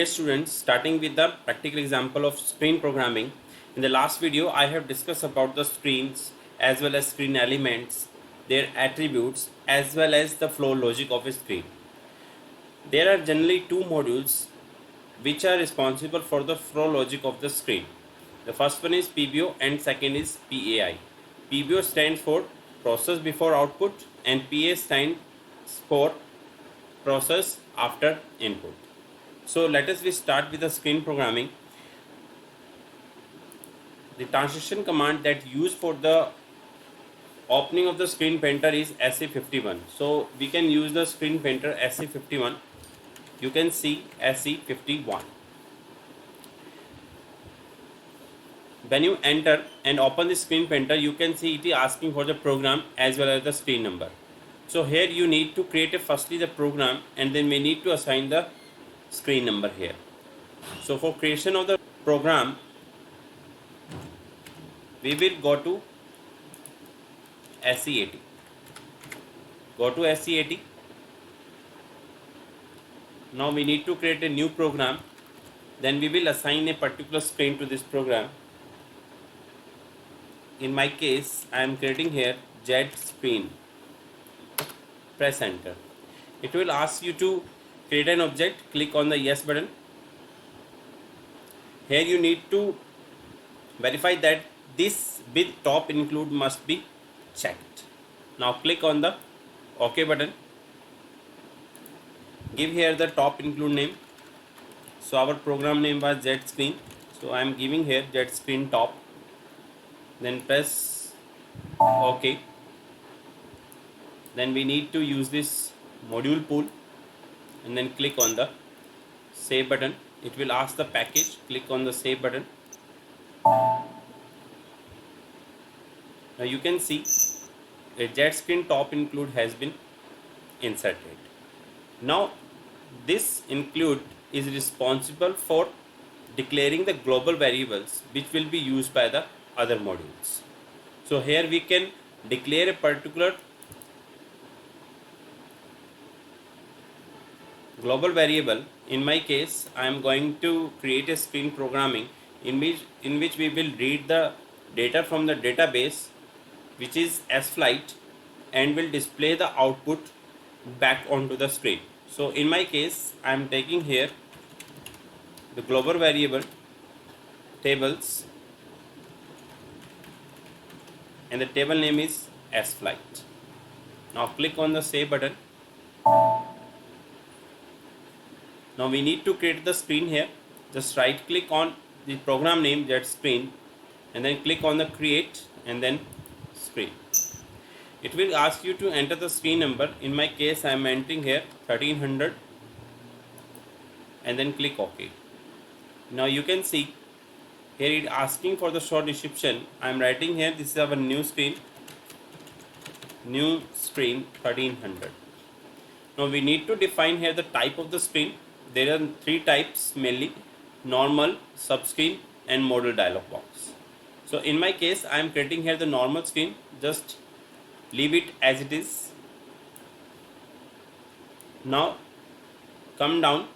students, starting with the practical example of screen programming. In the last video I have discussed about the screens as well as screen elements, their attributes as well as the flow logic of a screen. There are generally two modules which are responsible for the flow logic of the screen. The first one is PBO and second is PAI. PBO stands for process before output and PA stands for process after input. So let us start with the screen programming. The transition command that used for the opening of the screen painter is SE51. So we can use the screen painter SE51. You can see SE51. When you enter and open the screen painter, you can see it is asking for the program as well as the screen number. So here you need to create firstly the program and then we need to assign the screen number here. So for creation of the program, we will go to SE80. Go to SE80. Now we need to create a new program. Then we will assign a particular screen to this program. In my case, I am creating here Z screen. Press enter. It will ask you to create an object. Click on the yes button. Here you need to verify that this with top include must be checked. Now click on the OK button. Give here the top include name. So our program name was Z screen. So I am giving here Z screen top. Then press OK. Then we need to use this module pool and then click on the save button. It will ask the package. Click on the save button. Now you can see a Z screen top include has been inserted. Now this include is responsible for declaring the global variables which will be used by the other modules. So here we can declare a particular global variable. In my case, I am going to create a screen programming in which we will read the data from the database, which is sFlight, and will display the output back onto the screen. So in my case, I am taking here the global variable tables and the table name is sFlight. Now click on the save button. Now we need to create the screen here. Just right click on the program name Z screen and then click on the create and then screen. It will ask you to enter the screen number. In my case, I am entering here 1300 and then click OK. Now you can see here it asking for the short description. I am writing here this is our new screen 1300. Now we need to define here the type of the screen. There are three types mainly: normal, subscreen and modal dialog box. So in my case, I am creating here the normal screen. Just leave it as it is. Now come down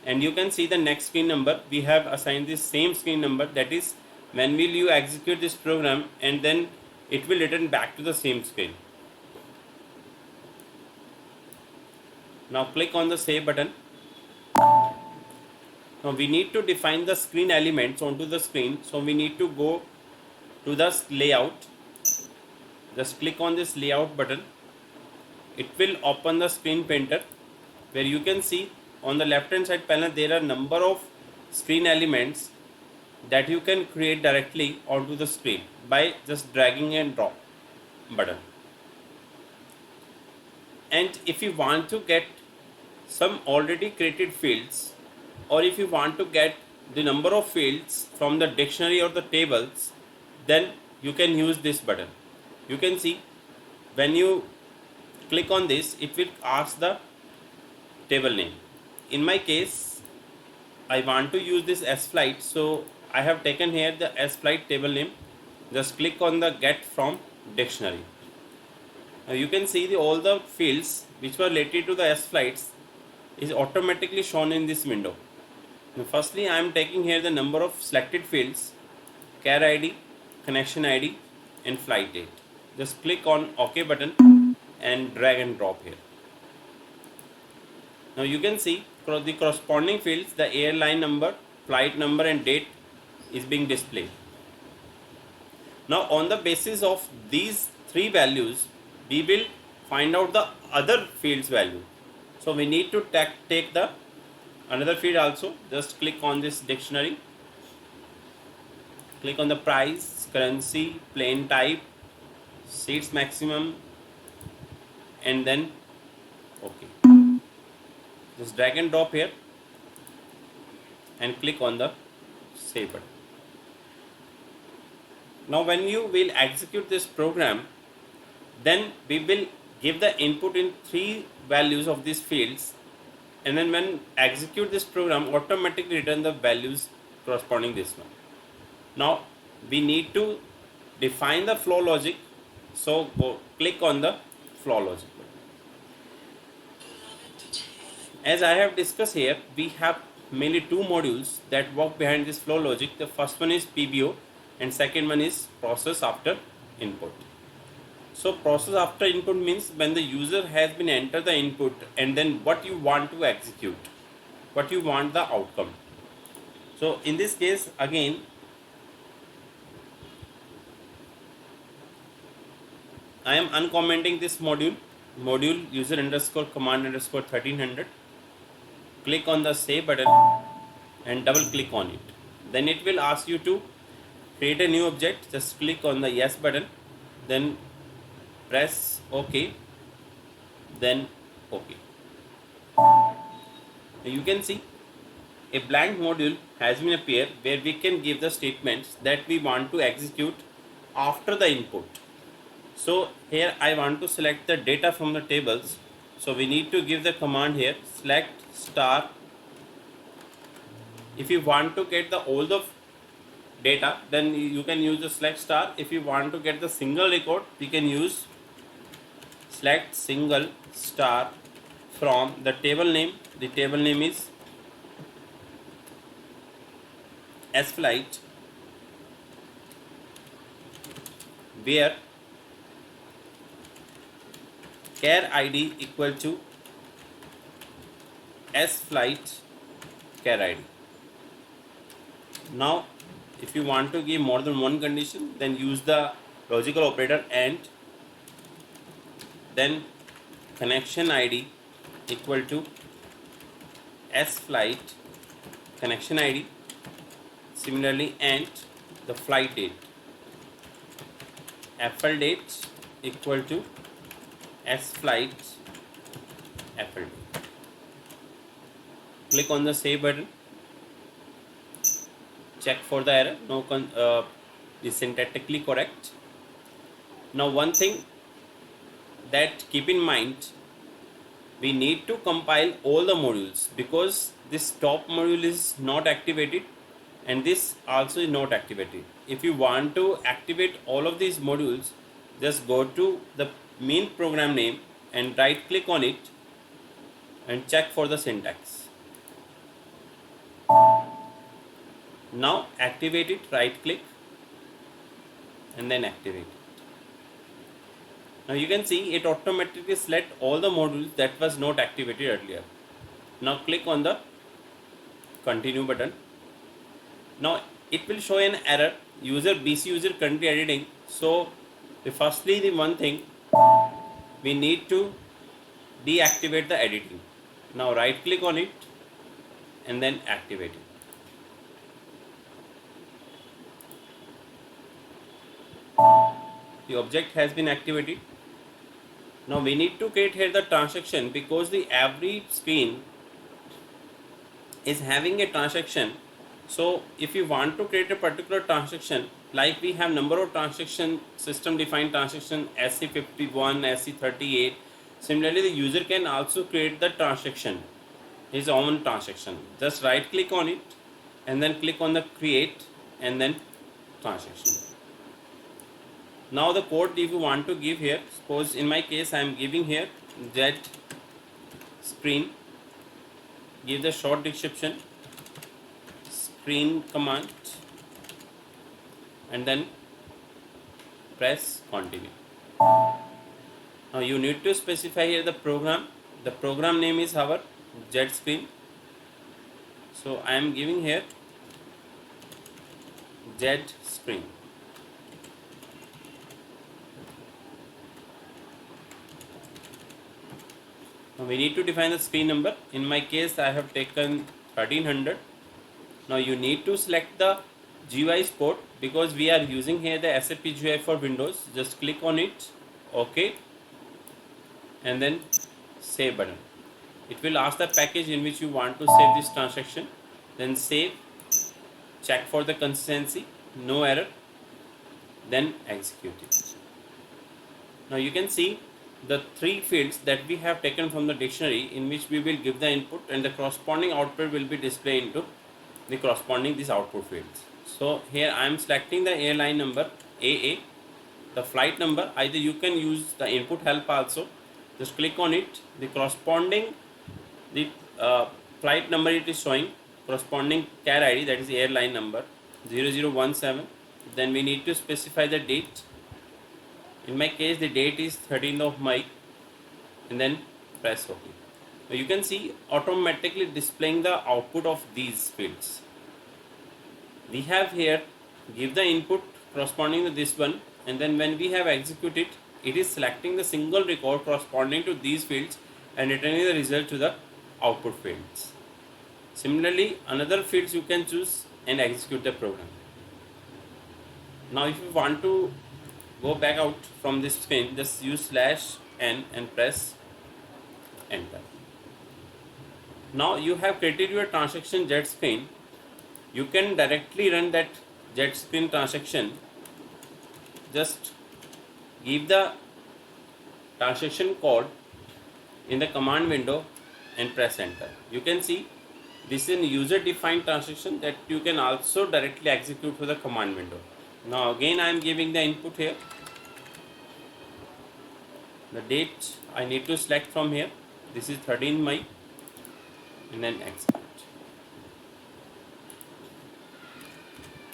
and you can see the next screen number. We have assigned this same screen number, that is when will you execute this program and then it will return back to the same screen. Now click on the save button. Now we need to define the screen elements onto the screen. So we need to go to the layout. Just click on this layout button. It will open the screen painter where you can see on the left hand side panel there are number of screen elements that you can create directly onto the screen by just dragging and drop button. And if you want to get some already created fields, or if you want to get the number of fields from the dictionary or the tables, then you can use this button. You can see when you click on this, it will ask the table name. In my case, I want to use this sFlight, so I have taken here the sFlight table name. Just click on the get from dictionary. Now you can see all the fields which were related to the sFlights is automatically shown in this window. Now, firstly, I am taking here the number of selected fields, care ID, connection ID, and flight date. Just click on OK button and drag and drop here. Now you can see the corresponding fields, the airline number, flight number, and date is being displayed. Now on the basis of these three values, we will find out the other fields value. So we need to take the another field also. Just click on this dictionary, click on the price, currency, plane type, seats maximum, and then OK. Just drag and drop here and click on the save button. Now when you will execute this program, then we will give the input in three values of these fields, and then when execute this program, automatically return the values corresponding this one. Now we need to define the flow logic, so click on the flow logic. As I have discussed here, we have mainly two modules that work behind this flow logic. The first one is PBO and second one is process after input. So process after input means when the user has been entered the input and then what you want to execute, what you want the outcome. So in this case again, I am uncommenting this module user underscore command underscore 1300. Click on the save button and double click on it. Then it will ask you to create a new object. Just click on the yes button, then press OK, then OK. You can see a blank module has been appeared where we can give the statements that we want to execute after the input. So here I want to select the data from the tables. So we need to give the command here, select star. If you want to get the all the data, then you can use the select star. If you want to get the single record, we can use select single star from the table name. The table name is S-Flight, where care ID equal to S-Flight care ID. Now if you want to give more than one condition, then use the logical operator AND, then connection ID equal to S-Flight connection ID, similarly AND the flight date, FL date equal to S-Flight FL date. Click on the save button, check for the error, no is syntactically correct. Now one thing that keep in mind, we need to compile all the modules because this top module is not activated and this also is not activated. If you want to activate all of these modules, just go to the main program name and right click on it and check for the syntax. Now activate it, right click and then activate it. Now you can see it automatically select all the modules that was not activated earlier. Now click on the continue button. Now it will show an error, BC user country editing. So firstly the one thing, we need to deactivate the editing. Now right click on it and then activate it. The object has been activated. Now we need to create here the transaction because the every screen is having a transaction. So if you want to create a particular transaction, like we have number of transaction, system defined transaction SC51, SC38. Similarly, the user can also create the transaction, his own transaction. Just right click on it and then click on the create and then transaction. Now the code if you want to give here, suppose in my case I am giving here jet screen, give the short description screen command and then press continue. Now you need to specify here the program. The program name is our JetScreen. So I am giving here JetScreen. Now we need to define the screen number. In my case I have taken 1300. Now you need to select the GUI port because we are using here the SAP GUI for Windows. Just click on it, OK, and then save button. It will ask the package in which you want to save this transaction. Then save, check for the consistency, no error, then execute it. Now you can see the three fields that we have taken from the dictionary in which we will give the input and the corresponding output will be displayed into the corresponding these output fields. So here I am selecting the airline number AA, the flight number. Either you can use the input help also. Just click on it. The corresponding the flight number it is showing, corresponding CAR ID, that is the airline number 0017. Then we need to specify the date. In my case the date is 13th of May and then press OK. Now you can see automatically displaying the output of these fields. We have here give the input corresponding to this one, and then when we have executed it is selecting the single record corresponding to these fields and returning the result to the output fields. Similarly another fields you can choose and execute the program. Now if you want to go back out from this screen, just use /n and press enter. Now you have created your transaction JetScreen. You can directly run that JetScreen transaction. Just give the transaction code in the command window and press enter. You can see this is a user defined transaction that you can also directly execute through the command window. Now again I am giving the input here. The date I need to select from here. This is 13 May and then execute.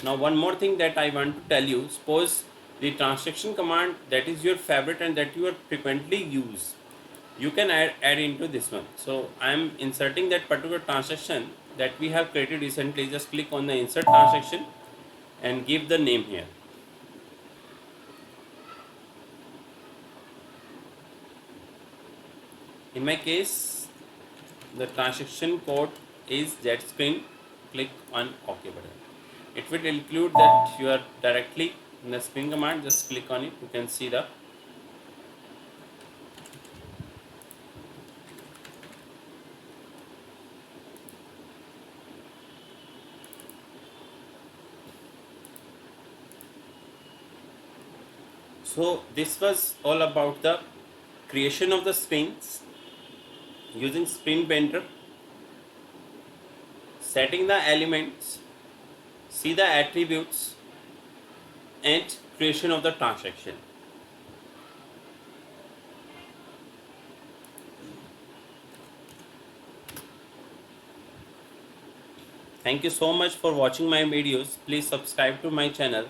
Now one more thing that I want to tell you, suppose the transaction command that is your favorite and that you are frequently use, you can add into this one. So I am inserting that particular transaction that we have created recently. Just click on the insert transaction and give the name here. In my case the transaction code is JetScreen. Click on OK button. It will include that you are directly in the screen command. Just click on it. You can see the so this was all about the creation of the screens using Screen Painter, setting the elements, see the attributes and creation of the transaction. Thank you so much for watching my videos. Please subscribe to my channel.